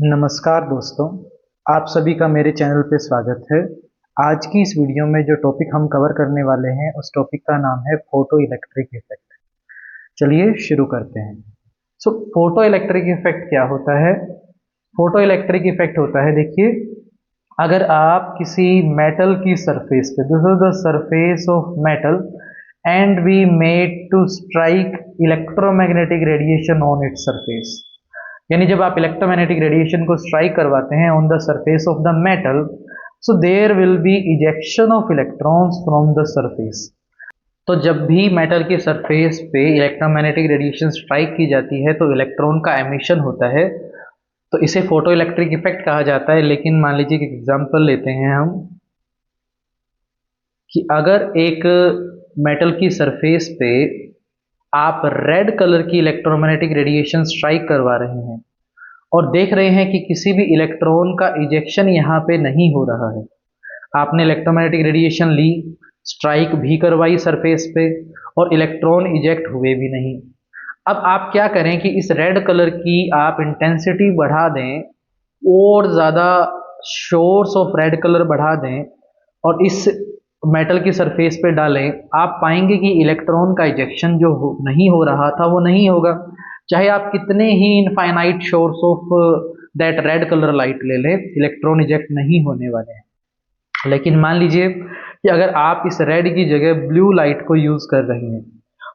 नमस्कार दोस्तों, आप सभी का मेरे चैनल पे स्वागत है। आज की इस वीडियो में जो टॉपिक हम कवर करने वाले हैं उस टॉपिक का नाम है फोटो इलेक्ट्रिक इफेक्ट। चलिए शुरू करते हैं। फोटो इलेक्ट्रिक इफेक्ट क्या होता है? फोटो इलेक्ट्रिक इफेक्ट होता है, देखिए, अगर आप किसी मेटल की सरफेस पे, this is the surface of metal and we made to strike electromagnetic radiation on its surface, यानी जब आप इलेक्ट्रोमैग्नेटिक रेडिएशन को स्ट्राइक करवाते हैं on the surface of the metal, so there will be ejection of electrons from the surface. तो जब भी metal की सरफेस पे इलेक्ट्रोमैग्नेटिक रेडिएशन स्ट्राइक की जाती है तो इलेक्ट्रॉन का एमिशन होता है, तो इसे फोटो इलेक्ट्रिक इफेक्ट कहा जाता है। लेकिन मान लीजिए कि एग्जांपल लेते हैं हम कि अगर एक मेटल की सरफेस पे आप रेड कलर की इलेक्ट्रोमैग्नेटिक रेडिएशन स्ट्राइक करवा रहे हैं और देख रहे हैं कि किसी भी इलेक्ट्रॉन का इजेक्शन यहाँ पे नहीं हो रहा है, आपने इलेक्ट्रोमैग्नेटिक रेडिएशन ली, स्ट्राइक भी करवाई सरफेस पे और इलेक्ट्रॉन इजेक्ट हुए भी नहीं। अब आप क्या करें कि इस रेड कलर की आप इंटेंसिटी बढ़ा दें और ज़्यादा सोर्स ऑफ रेड कलर बढ़ा दें और इस मेटल की सरफेस पे डालें, आप पाएंगे कि इलेक्ट्रॉन का इजेक्शन जो नहीं हो रहा था वो नहीं होगा, चाहे आप कितने ही infinite source of that red colour light ले लें, इलेक्ट्रॉन इजेक्ट नहीं होने वाले हैं। लेकिन मान लीजिए कि अगर आप इस रेड की जगह ब्लू लाइट को यूज़ कर रहे हैं,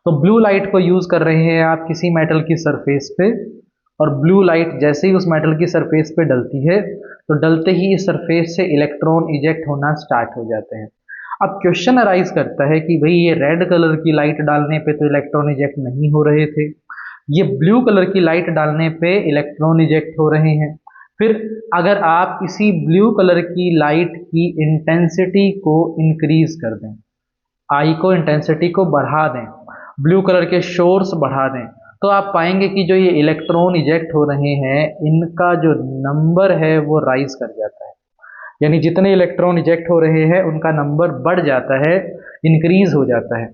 तो ब्लू लाइट को यूज़ कर रहे हैं आप किसी मेटल की सरफेस पे, और ब्लू लाइट जैसे ही उस मेटल की सरफेस पे डलती है तो डलते ही इस सरफेस से इलेक्ट्रॉन इजेक्ट होना स्टार्ट हो जाते हैं। अब क्वेश्चन अराइज करता है कि भाई ये रेड कलर की लाइट डालने पे तो इलेक्ट्रॉन इजेक्ट नहीं हो रहे थे, ये ब्लू कलर की लाइट डालने पे इलेक्ट्रॉन इजेक्ट हो रहे हैं। फिर अगर आप इसी ब्लू कलर की लाइट की इंटेंसिटी को इंक्रीज कर दें, आई को इंटेंसिटी को बढ़ा दें, ब्लू कलर के सोर्स बढ़ा दें, तो आप पाएंगे कि जो ये इलेक्ट्रॉन इजेक्ट हो रहे हैं इनका जो नंबर है वो राइज कर जाता है, यानी जितने इलेक्ट्रॉन इजेक्ट हो रहे हैं उनका नंबर बढ़ जाता है, इंक्रीज हो जाता है।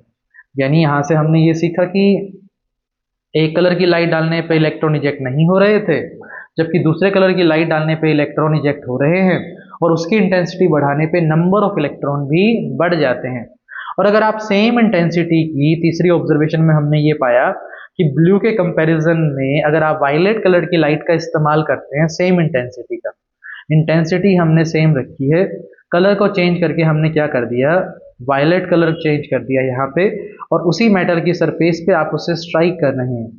यानी यहाँ से हमने ये सीखा कि एक कलर की लाइट डालने पे इलेक्ट्रॉन इजेक्ट नहीं हो रहे थे, जबकि दूसरे कलर की लाइट डालने पे इलेक्ट्रॉन इजेक्ट हो रहे हैं, और उसकी इंटेंसिटी बढ़ाने पे नंबर ऑफ इलेक्ट्रॉन भी बढ़ जाते हैं। और अगर आप सेम इंटेंसिटी की तीसरी ऑब्जर्वेशन में हमने ये पाया कि ब्लू के कंपैरिजन में अगर आप वायलेट कलर की लाइट का इस्तेमाल करते हैं, सेम इंटेंसिटी का, इंटेंसिटी हमने सेम रखी है, कलर को चेंज करके हमने क्या कर दिया, वायलेट कलर चेंज कर दिया यहाँ पे, और उसी मेटल की सरफेस पे आप उसे स्ट्राइक कर रहे हैं,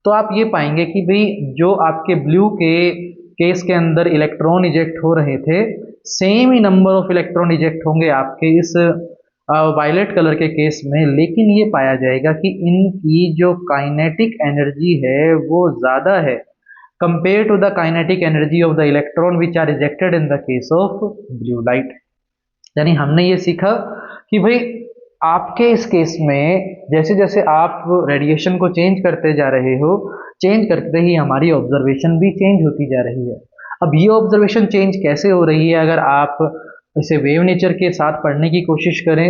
तो आप ये पाएंगे कि भाई जो आपके ब्लू के केस के अंदर इलेक्ट्रॉन इजेक्ट हो रहे थे, same he number of electron eject होंगे आपके इस वायलेट कलर के केस में। लेकिन ये पाया जाएगा कि इनकी जो काइनेटिक एनर्जी है वो ज़्यादा है compare to the kinetic energy of the electron which are ejected in the case of blue light. यानी हमने ये सीखा कि भाई आपके इस केस में जैसे जैसे आप रेडिएशन को चेंज करते जा रहे हो, चेंज करते ही हमारी ऑब्जर्वेशन भी चेंज होती जा रही है। अब ये ऑब्जर्वेशन चेंज कैसे हो रही है, अगर आप इसे वेव नेचर के साथ पढ़ने की कोशिश करें,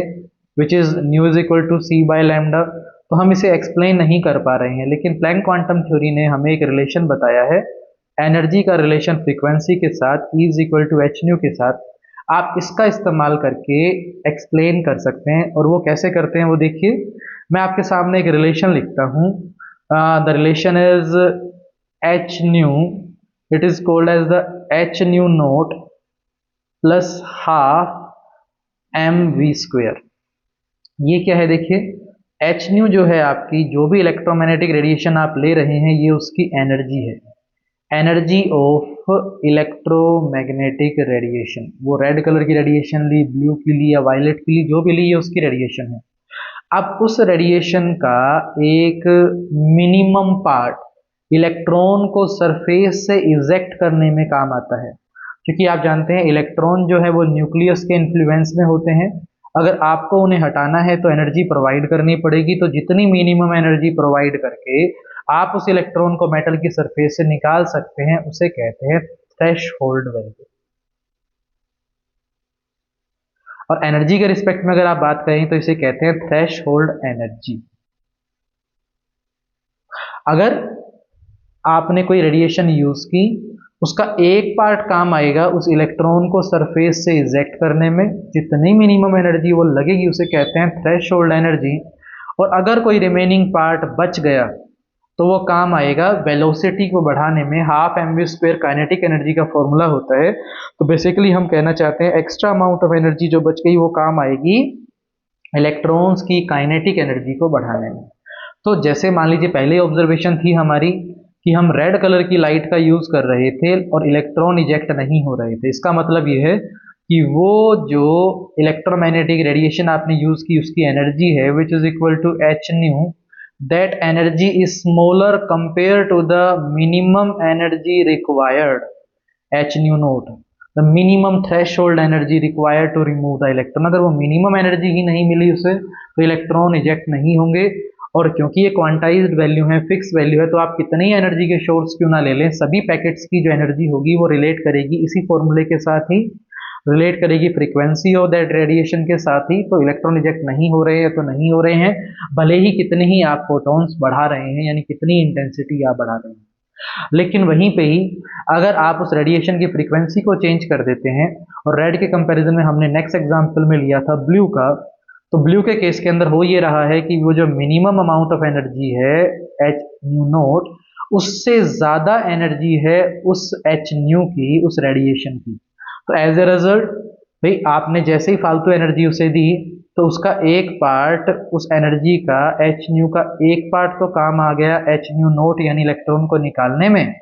which is nu is equal to C by lambda, तो हम इसे एक्सप्लेन नहीं कर पा रहे हैं। लेकिन प्लैंक क्वांटम थ्योरी ने हमें एक रिलेशन बताया है, एनर्जी का रिलेशन फ्रीक्वेंसी के साथ, E is equal to H nu के साथ। आप इसका इस्तेमाल करके एक्सप्लेन कर सकते हैं, और वो कैसे करते हैं वो देखिए। मैं आपके सामने एक रिलेशन लिखता हूँ, the relation is H nu, it is called as the H nu naught plus half M V square. ये क्या है देखिए, एच न्यू जो है आपकी जो भी इलेक्ट्रोमैग्नेटिक रेडिएशन आप ले रहे हैं ये उसकी एनर्जी है, एनर्जी ऑफ इलेक्ट्रोमैग्नेटिक रेडिएशन। वो रेड कलर की रेडिएशन ली, ब्लू की ली या वायलेट की ली, जो भी ली, ये उसकी रेडिएशन है। अब उस रेडिएशन का एक मिनिमम पार्ट इलेक्ट्रॉन को सरफेस से इजेक्ट करने में काम आता है, क्योंकि आप जानते हैं इलेक्ट्रॉन जो है वो न्यूक्लियस के इन्फ्लुएंस में होते हैं। अगर आपको उन्हें हटाना है तो एनर्जी प्रोवाइड करनी पड़ेगी, तो जितनी मिनिमम एनर्जी प्रोवाइड करके आप उस इलेक्ट्रॉन को मेटल की सरफेस से निकाल सकते हैं उसे कहते हैं थ्रेशहोल्ड वैल्यू। और एनर्जी के रिस्पेक्ट में अगर आप बात करें तो इसे कहते हैं थ्रेशहोल्ड एनर्जी। अगर आपने कोई रेडिएशन यूज की उसका एक पार्ट काम आएगा उस इलेक्ट्रॉन को सरफेस से इजेक्ट करने में, जितनी मिनिमम एनर्जी वो लगेगी उसे कहते हैं थ्रेशोल्ड एनर्जी। और अगर कोई रिमेनिंग पार्ट बच गया तो वो काम आएगा वेलोसिटी को बढ़ाने में। Half M V square kinetic energy का फॉर्मूला होता है। तो बेसिकली हम कहना चाहते हैं एक्स्ट्रा अमाउंट ऑफ एनर्जी जो बच गई वो काम आएगी इलेक्ट्रॉन्स की काइनेटिक एनर्जी को बढ़ाने में। तो जैसे मान लीजिए पहले ऑब्जर्वेशन थी हमारी कि हम रेड कलर की लाइट का यूज कर रहे थे और इलेक्ट्रॉन इजेक्ट नहीं हो रहे थे। इसका मतलब ये है कि वो जो इलेक्ट्रोमैग्नेटिक रेडिएशन आपने यूज की उसकी एनर्जी है which is equal to H nu, that energy is smaller compare to the minimum energy required H nu naught, the minimum threshold energy required to remove the electron. अगर वो minimum energy ही नहीं मिली उसे तो electron eject नहीं होंगे। और क्योंकि ये क्वांटाइज्ड वैल्यू है, फिक्स वैल्यू है, तो आप कितने ही एनर्जी के सोर्स क्यों ना ले लें, सभी पैकेट्स की जो एनर्जी होगी वो रिलेट करेगी इसी फॉर्मूले के साथ ही, रिलेट करेगी फ्रीक्वेंसी ऑफ दैट रेडिएशन के साथ ही। तो इलेक्ट्रॉन इजेक्ट नहीं हो रहे हैं तो नहीं हो रहे हैं, भले ही कितने ही आप फोटॉन्स बढ़ा रहे हैं, यानी कितनी इंटेंसिटी आप बढ़ा रहे हैं। लेकिन वहीं पे ही अगर आप उस रेडिएशन की फ्रीक्वेंसी को चेंज कर देते हैं, और रेड के कंपैरिजन में हमने नेक्स्ट एग्जांपल में लिया था ब्लू का, तो ब्लू के केस के अंदर हो ये रहा है कि वो जो मिनिमम अमाउंट ऑफ एनर्जी है एच न्यू नोट, उससे ज्यादा एनर्जी है उस एच न्यू की, उस रेडिएशन की। तो एज ए रिजल्ट भाई आपने जैसे ही फालतू एनर्जी उसे दी तो उसका एक पार्ट, उस एनर्जी का एच न्यू का एक पार्ट तो काम आ गया एच न्यू नोट यानी इलेक्ट्रॉन को निकालने में,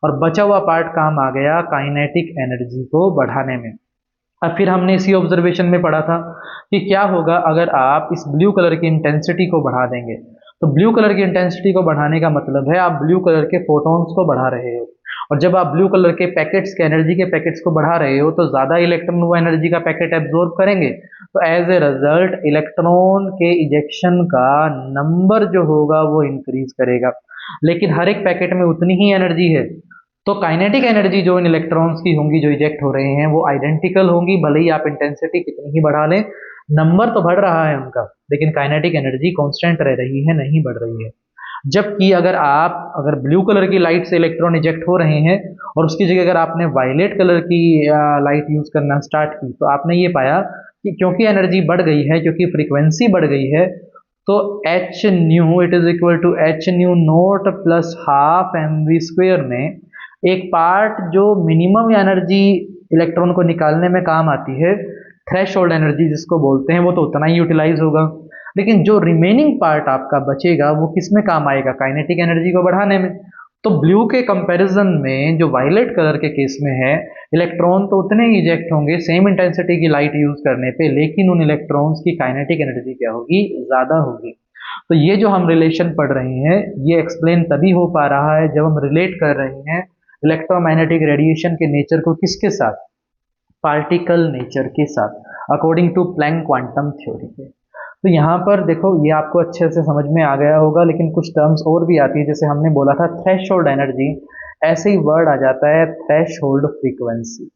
और बचा हुआ पार्ट काम आ गया काइनेटिक एनर्जी को बढ़ाने में। अब फिर हमने इसी ऑब्जर्वेशन में पढ़ा था कि क्या होगा अगर आप इस ब्लू कलर की इंटेंसिटी को बढ़ा देंगे। तो ब्लू कलर की इंटेंसिटी को बढ़ाने का मतलब है आप ब्लू कलर के फोटॉन्स को बढ़ा रहे हो, और जब आप ब्लू कलर के पैकेट्स के एनर्जी के पैकेट्स को बढ़ा रहे हो तो ज्यादा इलेक्ट्रॉन वो एनर्जी का पैकेट एब्जॉर्ब करेंगे। तो एज ए रिजल्ट इलेक्ट्रॉन के इजेक्शन का नंबर जो होगा वो इंक्रीज करेगा, लेकिन हर एक पैकेट में उतनी ही एनर्जी है। तो काइनेटिक एनर्जी जो इन इलेक्ट्रॉन्स की होंगी जो इजेक्ट हो रहे हैं वो आइडेंटिकल होंगी, भले ही आप इंटेंसिटी कितनी ही बढ़ा लें, नंबर तो बढ़ रहा है उनका, लेकिन काइनेटिक एनर्जी कांस्टेंट रह रही है, नहीं बढ़ रही है। जबकि अगर ब्लू कलर की लाइट से इलेक्ट्रॉन इजेक्ट हो रहे हैं और उसकी जगह अगर आपने वायलेट कलर की लाइट यूज करना स्टार्ट की, तो आपने ये पाया कि क्योंकि एनर्जी बढ़ गई है, क्योंकि फ्रीक्वेंसी बढ़ गई है, तो H nu it is equal to H nu naught plus half M V square में एक पार्ट जो मिनिमम एनर्जी इलेक्ट्रॉन को निकालने में काम आती है, थ्रेशोल्ड एनर्जी जिसको बोलते हैं, वो तो उतना ही यूटिलाइज होगा। लेकिन जो रिमेनिंग पार्ट आपका बचेगा वो किस में काम आएगा, काइनेटिक एनर्जी को बढ़ाने में। तो ब्लू के कंपैरिजन में जो वायलेट कलर के केस में है, इलेक्ट्रॉन तो उतने ही इजेक्ट होंगे सेम इंटेंसिटी की लाइट यूज करने पे, लेकिन उन इलेक्ट्रॉन्स की काइनेटिक एनर्जी क्या होगी, ज्यादा होगी। तो ये जो हम रिलेशन पढ़ रहे हैं ये एक्सप्लेन तभी हो पा रहा है जब हम रिलेट कर रहे हैं इलेक्ट्रोमैग्नेटिक रेडिएशन के नेचर को किसके साथ, पार्टिकल नेचर के साथ, according to Planck quantum theory के। तो यहाँ पर देखो ये आपको अच्छे से समझ में आ गया होगा, लेकिन कुछ टर्म्स और भी आती है, जैसे हमने बोला था थ्रेशोल्ड एनर्जी, ऐसे ही वर्ड आ जाता है थ्रेशोल्ड फ्रीक्वेंसी।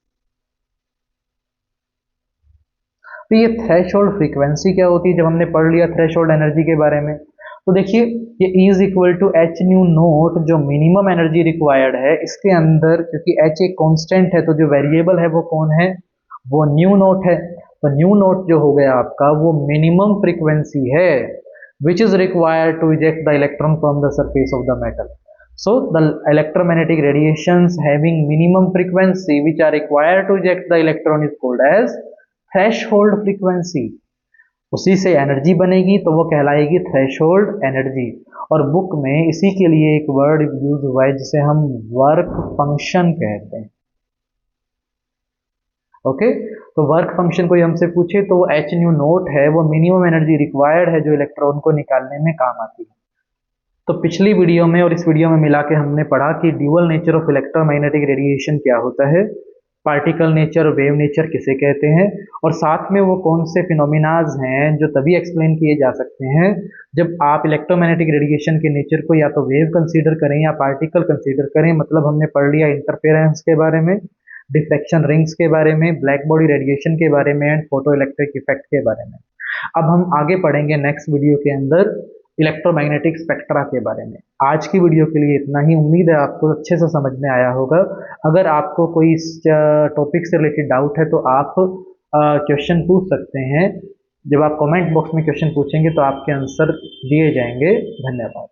तो ये थ्रेशोल्ड फ्रीक्वेंसी क्या होती है, जब हमने पढ़ लिया थ्रेशोल्ड एनर्जी के बारे में, तो देखिए ये is equal to H nu naught, जो मिनिमम एनर्जी रिक्वायर्ड है इसके अंदर, क्योंकि एच एक कांस्टेंट है तो जो वेरिएबल है वो कौन है, वो न्यू नोट है। तो न्यू नोट जो हो गया आपका वो मिनिमम फ्रीक्वेंसी है which is required to eject the electron from the surface of the metal. So the electromagnetic radiations having minimum frequency which are required to eject the electron is called as threshold frequency। उसी से energy बनेगी तो वो कहलाएगी threshold energy. और book में इसी के लिए एक वर्ड यूज हुआ है जिसे हम वर्क फंक्शन कहते हैं। ओके, तो वर्क फंक्शन कोई हमसे पूछे तो वो एच न्यू नोट है, वो मिनिमम एनर्जी रिक्वायर्ड है जो इलेक्ट्रॉन को निकालने में काम आती है। तो पिछली वीडियो में और इस वीडियो में मिला के हमने पढ़ा कि dual nature of electromagnetic radiation क्या होता है, पार्टिकल नेचर, वेव नेचर किसे कहते हैं, और साथ में वो कौन से फिनोमिनाज हैं जो तभी एक्सप्लेन किए जा सकते हैं जब आप इलेक्ट्रोमैग्नेटिक रेडिएशन के नेचर को या तो वेव कंसीडर करें या पार्टिकल कंसीडर करें। मतलब हमने पढ़ लिया इंटरफेरेंस के बारे में, डिफ्लेक्शन रिंग्स के बारे में, ब्लैक बॉडी रेडिएशन के बारे में एंड फोटो इलेक्ट्रिक इफेक्ट के बारे में। अब हम आगे पढ़ेंगे नेक्स्ट वीडियो के अंदर इलेक्ट्रोमैग्नेटिक स्पेक्ट्रा के बारे में। आज की वीडियो के लिए इतना ही। उम्मीद है आपको अच्छे से समझ में आया होगा। अगर आपको कोई इस टॉपिक से रिलेटेड डाउट है तो आप क्वेश्चन पूछ सकते हैं। जब आप कमेंट बॉक्स में क्वेश्चन पूछेंगे तो आपके आंसर दिए जाएंगे। धन्यवाद।